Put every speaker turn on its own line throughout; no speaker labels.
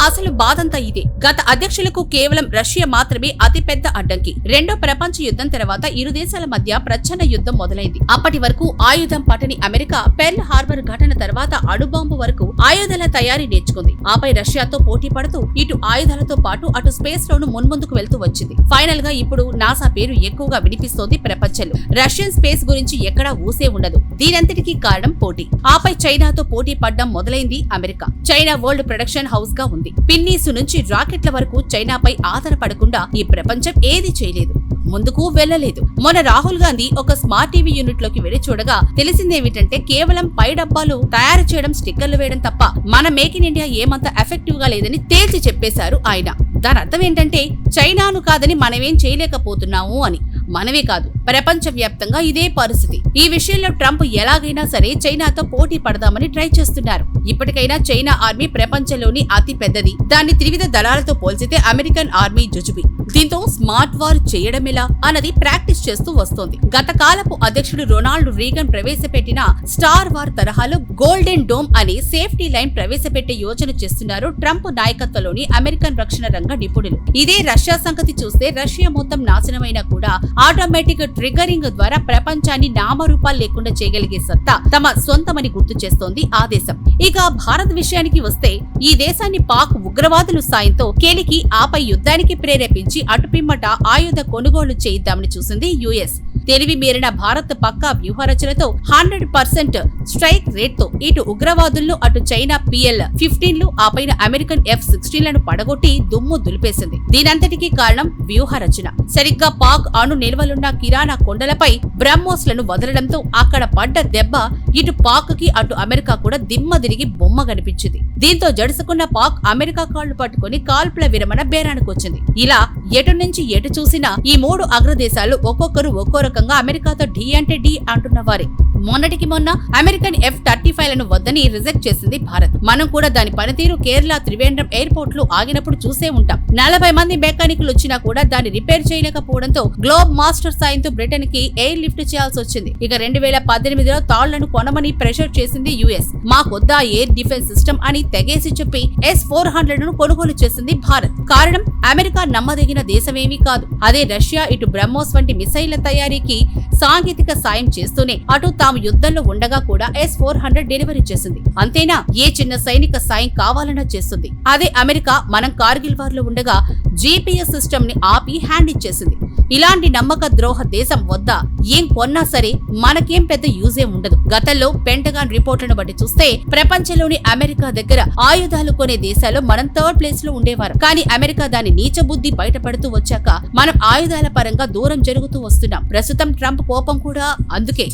అసలు బాధంతా ఇదే. గత అధ్యక్షులకు కేవలం రష్యా మాత్రమే అతిపెద్ద అడ్డంకి. రెండో ప్రపంచ యుద్ధం తర్వాత ఇరు దేశాల మధ్య ప్రచ్ఛన్న యుద్ధం మొదలైంది. అప్పటి వరకు ఆయుధం పట్టని అమెరికా పెర్ల్ హార్బర్ ఘటన తర్వాత అణుబాంబు వరకు ఆయుధాల తయారీ నేర్చుకుంది. ఆపై రష్యాతో పోటీ పడుతూ ఇటు ఆయుధాలతో పాటు అటు స్పేస్ లోను మున్ముందుకు వెళ్తూ వచ్చింది. ఫైనల్ గా ఇప్పుడు నాసా పేరు ఎక్కువగా వినిపిస్తోంది ప్రపంచంలో. రష్యన్ స్పేస్ గురించి ఎక్కడా ఊసే ఉండదు. దీనంతటికీ కారణం పోటీ. ఆపై చైనాతో పోటీ పడ్డం మొదలైంది America. China world production house గా ఉంది. పిన్నీసు నుంచి రాకెట్ల వరకు చైనాపై ఆధారపడకుండా ఈ ప్రపంచం ఏది చేయలేదు, ముందుకు వెళ్లలేదు. మొన్న రాహుల్ గాంధీ ఒక స్మార్ట్ టీవీ యూనిట్ లోకి వెళ్లి చూడగా తెలిసిందేమిటంటే కేవలం పై డబ్బాలు తయారు చేయడం, స్టిక్కర్లు వేయడం తప్ప మన మేక్ ఇన్ ఇండియా ఏమంత ఎఫెక్టివ్ గా లేదని తేల్చి చెప్పేశారు ఆయన. దాని అర్థం ఏంటంటే చైనాను కాదని మనమేం చేయలేకపోతున్నాము అని. మనమే కాదు, ప్రపంచ వ్యాప్తంగా ఇదే పరిస్థితి. ఈ విషయంలో ట్రంప్ ఎలాగైనా సరే చైనాతో పోటీ పడదామని ట్రై చేస్తున్నారు. ఇప్పటికైనా చైనా ఆర్మీ ప్రపంచంలోని అతి పెద్దది. దాన్ని త్రివిధ దళాలతో పోల్చితే అమెరికన్ ఆర్మీ జుజుబి. దీంతో స్మార్ట్ వార్ చేయడమెలా అన్నది ప్రాక్టీస్ చేస్తూ వస్తోంది. గత కాలపు అధ్యక్షుడు రొనాల్డ్ రీగన్ ప్రవేశపెట్టిన స్టార్ వార్ తరహాలో గోల్డెన్ డోమ్ అనే సేఫ్టీ లైన్ ప్రవేశపెట్టే యోచన చేస్తున్నారు ట్రంప్ నాయకత్వంలోని అమెరికన్ రక్షణ రంగ నిపుణులు. ఇదే రష్యా సంగతి చూస్తే రష్యా మొత్తం నాశనమైనా కూడా ఆటోమేటిక్ ట్రిగరింగ్ ద్వారా ప్రపంచాన్ని నామరూపాలు లేకుండా చేయగలిగే సత్తా తమ సొంతమని గుర్తు చేస్తోంది ఆ దేశం. ఇక భారత్ విషయానికి వస్తే ఈ దేశాన్ని పాక్ ఉగ్రవాదుల సాయంతో కెలికి ఆపై యుద్ధానికి ప్రేరేపించి అటుపిమ్మట ఆయుధ కొనుగోలు చేయిద్దామని చూసింది యుఎస్. తెలివి మీరిన భారత్ పక్కా వ్యూహరచనతో 100% స్ట్రైక్ రేట్ తో ఇటు ఉగ్రవాదులను అటు చైనా PL-15లు ఆపైన అమెరికన్ F-16లను పడగొట్టి దుమ్ము దులిపేసింది. దీనంతటికీ కారణం వ్యూహరచన. సరిగ్గా పాక్ అణు నిల్వలున్న కిరాణా కొండలపై బ్రహ్మోస్లను వదలడంతో అక్కడ పడ్డ దెబ్బ ఇటు పాక్ కి అటు అమెరికా కూడా దిమ్మ తిరిగి బొమ్మ కనిపించింది. దీంతో జడుసుకున్న పాక్ అమెరికా కాళ్లు పట్టుకుని కాల్పుల విరమణ బేరానికొచ్చింది. ఇలా ఎటు నుంచి ఎటు చూసినా ఈ మూడు అగ్రదేశాలు ఒక్కొక్కరు ఒక్కో రకంగా అమెరికాతో ఢీ అంటే ఢీ అంటున్న వారే. మొన్నటికి మొన్న అమెరికన్ F-35లను వద్దని రిజెక్ట్ చేసింది భారత్. మనం కూడా దాని పనితీరు కేరళ త్రివేంద్రం ఎయిర్పోర్ట్ లో ఆగినప్పుడు చూసే ఉంటాం. 40 మంది మెకానికులు వచ్చినా కూడా దాన్ని రిపేర్ చేయలేకపోవడంతో గ్లోబ్ మాస్టర్ సాయంతో బ్రిటన్ కి ఎయిర్ లిఫ్ట్ చేయాల్సి వచ్చింది. ఇక 2018లో తాళ్లను కొనమని ప్రెషర్ చేసింది యుఎస్. మాకొద్దా ఎయిర్ డిఫెన్స్ సిస్టమ్ అని తెగేసి చెప్పి S-400ను కొనుగోలు చేసింది భారత్. కారణం అమెరికా నమ్మదగిన దేశమేమీ కాదు. అదే రష్యా ఇటు బ్రహ్మోస్ వంటి మిసైళ్ల తయారీకి సాంకేతిక సాయం చేస్తూనే అటు తాము యుద్ధంలో ఉండగా కూడా S-400 డెలివరీ చేసింది. అంతేనా, ఏ చిన్న సైనిక సాయం కావాలన్నా చేస్తుంది. అదే అమెరికా మనం కార్గిల్ వార్ లో ఉండగా GPS సిస్టమ్ ని ఆపి హ్యాండ్ ఇచ్చేసింది. ఇలాంటి నమ్మక ద్రోహ దేశం వద్ద ఏం కొన్నా సరే మనకేం పెద్ద యూజే ఉండదు. గతంలో పెంటగాన్ రిపోర్ట్లను బట్టి చూస్తే ప్రపంచంలోని అమెరికా దగ్గర ఆయుధాలు కొనే దేశాల్లో మనం 3rd ప్లేస్ లో ఉండేవారు. కానీ అమెరికా దాని నీచ బుద్ధి బయటపడుతూ వచ్చాక మనం ఆయుధాల పరంగా దూరం జరుగుతూ వస్తున్నాం. ప్రస్తుతం ట్రంప్ కోపం కూడా అందుకే.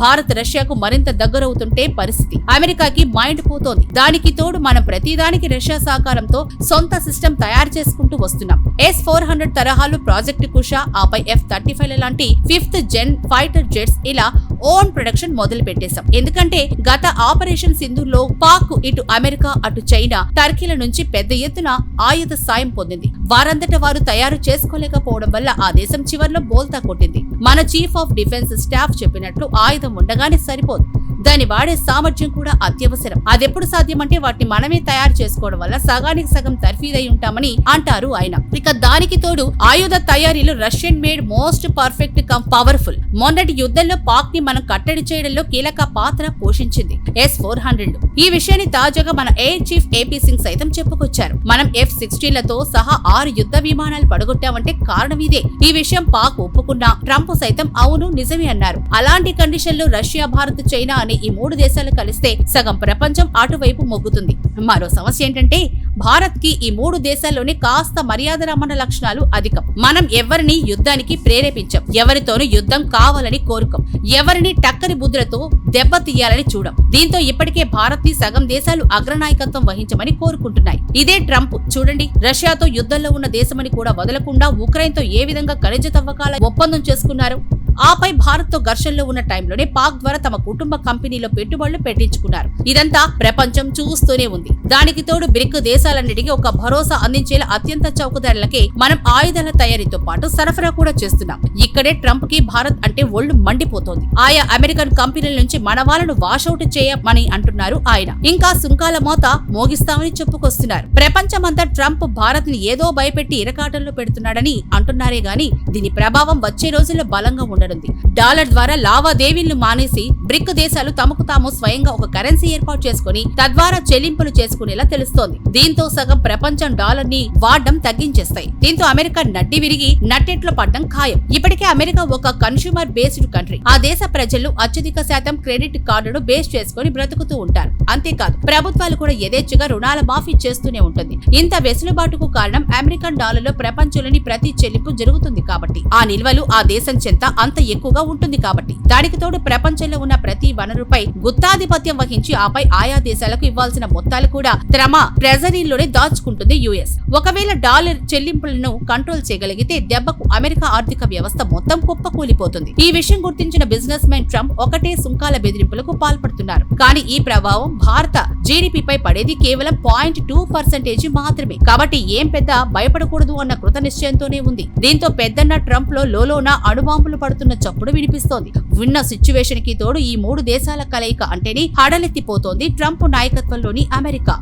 భారత్ రష్యాకు మరింత దగ్గరవుతుంటే పరిస్థితి అమెరికాకి మైండ్ పోతోంది. దానికి తోడు మనం ప్రతిదానికి రష్యా సహకారంతో సొంత సిస్టమ్ తయారు చేసుకుంటూ వస్తున్నాం. S-400 తరహాలు ప్రాజెక్టు కుషా ఆపై F-35 లాంటి 5th జెన్ ఫైటర్ జెట్స్ ఇలా ఓన్ ప్రొడక్షన్ మొదలు పెట్టేశాం. ఎందుకంటే గత ఆపరేషన్ సింధూర్లో పాక్ ఇటు అమెరికా అటు చైనా టర్కీల నుంచి పెద్ద ఎత్తున ఆయుధ సాయం పొందింది. వారందట వారు తయారు చేసుకోలేకపోవడం వల్ల ఆ దేశం చివర్లో బోల్తా కొట్టింది. మన చీఫ్ ఆఫ్ డిఫెన్స్ స్టాఫ్ చెప్పినట్లు ఆయుధం ఉండగానే సరిపోదు, దాన్ని వాడే సామర్థ్యం కూడా అత్యవసరం. అదెప్పుడు సాధ్యమంటే వాటిని మనమే తయారు చేసుకోవడం వల్ల సగానికి సగం తర్ఫీదై ఉంటామని అంటారు ఆయన. ఇక దానికి తోడు ఆయుధ తయారీలో Russian made most perfect come powerful. మొన్నటి యుద్ధంలో పాక్ ని మనం కట్టడి చేయడంలో కీలక పాత్ర పోషించింది S-400. ఈ విషయాన్ని తాజాగా మన ఎయిర్ చీఫ్ AP సింగ్ సైతం చెప్పుకొచ్చారు. మనం F-16లతో సహా 6 యుద్ధ విమానాలు పడగొట్టామంటే కారణం ఇదే. ఈ విషయం పాక్ ఒప్పుకున్నా ట్రంప్ సైతం అవును నిజమే అన్నారు. అలాంటి కండిషన్ లో రష్యా, భారత్, చైనా అనే ఈ 3 దేశాలు కలిస్తే సగం ప్రపంచం అటువైపు మొగ్గుతుంది. మరో సమస్య ఏంటంటే భారత్ కి ఈ 3 దేశాల్లోనే కాస్త మర్యాద రమణ లక్షణాలు అధికం. మనం ఎవరిని యుద్ధానికి ప్రేరేపించం, ఎవరితోనూ యుద్ధం కావాలని కోరుకోం, ఎవరిని టక్కరి బుద్ధులతో దెబ్బ తీయాలని చూడం. దీంతో ఇప్పటికే భారత్ ని సగం దేశాలు అగ్రనాయకత్వం వహించమని కోరుకుంటున్నాయి. ఇదే ట్రంప్ చూడండి, రష్యాతో యుద్ధంలో ఉన్న దేశమని కూడా వదలకుండా ఉక్రెయిన్ తో ఏ విధంగా ఖనిజ తవ్వకాల ఒప్పందం చేసుకున్నారు. ఆపై భారత్ తో ఘర్షణలో ఉన్న టైంలోనే పాక్ ద్వారా తమ కుటుంబ కంపెనీలో పెట్టుబడులు పెట్టించుకున్నారు. ఇదంతా ప్రపంచం చూస్తూనే ఉంది. దానికి తోడు బ్రిక్ దేశాలన్నిటికీ ఒక భరోసా అందించేలా అత్యంత చౌక ధరలకే మనం ఆయుధాల తయారీతో పాటు సరఫరా కూడా చేస్తున్నాం. ఇక్కడే ట్రంప్ కి భారత్ అంటే ఒళ్ళు మండిపోతోంది. ఆయా అమెరికన్ కంపెనీల నుంచి మన వాళ్ళను వాషౌట్ చేయమని అంటున్నారు ఆయన. ఇంకా సుంకాల మోత మోగిస్తామని చెప్పుకొస్తున్నారు. ప్రపంచమంతా ట్రంప్ భారత్ ని ఏదో భయపెట్టి ఇరకాటంలో పెడుతున్నాడని అంటున్నారే గాని దీని ప్రభావం వచ్చే రోజుల్లో బలంగా ఉండనుంది. డాలర్ ద్వారా లావాదేవీలను మానేసి బ్రిక్ దేశాలు తమకు తాము స్వయంగా ఒక కరెన్సీ ఏర్పాటు చేసుకుని తద్వారా చెల్లింపులు చేసుకునేలా తెలుస్తోంది. దీంతో సగం ప్రపంచం డాలర్ ని వాడడం తగ్గించేస్తాయి. దీంతో అమెరికా నడ్డి విరిగి నట్టెట్లో పడ్డం ఖాయం. ఇప్పటికే అమెరికా ఒక కన్స్యూమర్ బేస్డ్ కంట్రీ. ఆ దేశ ప్రజలు అత్యధిక శాతం క్రెడిట్ కార్డును బేస్ చేసుకుని బ్రతుకుతూ ఉంటారు. అంతేకాదు ప్రభుత్వాలు కూడా యథేచ్ఛగా రుణాల మాఫీ చేస్తూనే ఉంటుంది. ఇంత వెసులుబాటుకు కారణం అమెరికన్ డాలర్లో ప్రపంచంలోని ప్రతి చెల్లింపు జరుగుతుంది కాబట్టి, ఆ నిల్వలు ఆ దేశం చెంత అంత ఎక్కువగా ఉంటుంది కాబట్టి, దానికి తోడు ప్రపంచంలో ఉన్న ప్రతి వనరుపై గుత్తాధిపత్యం వహించి ఆపై ఆయా దేశాలకు ఇవ్వాల్సిన మొత్తాలు కూడా తమ ట్రెజరీలోనే దాచుకుంటుంది యుఎస్. ఒకవేళ డాలర్ చెల్లింపులను కంట్రోల్ చేయగలిగితే దెబ్బకు అమెరికా ఆర్థిక వ్యవస్థ మొత్తం కుప్పకూలిపోతుంది. ఈ విషయం గుర్తించిన బిజినెస్ మెన్ ట్రంప్ ఒకటే సుంకాల బెదిరింపులకు పాల్పడుతున్నారు. కానీ ఈ ప్రభావం భారత జీడీపీపై పడేది కేవలం 0.2% మాత్రమే. కాబట్టి ఏం పెద్ద భయపడకూడదు అన్న కృత నిశ్చయంతోనే ఉంది. దీంతో పెద్దన్న ట్రంప్ లో లోలోన అణుబాంబులు పడుతున్న చప్పుడు వినిపిస్తోంది. విన్న సిచ్యువేషన్ కి తోడు ఈ మూడు దేశాల కలయిక అంటేనే హడలెత్తిపోతోంది ట్రంప్ నాయకత్వంలోని అమెరికా.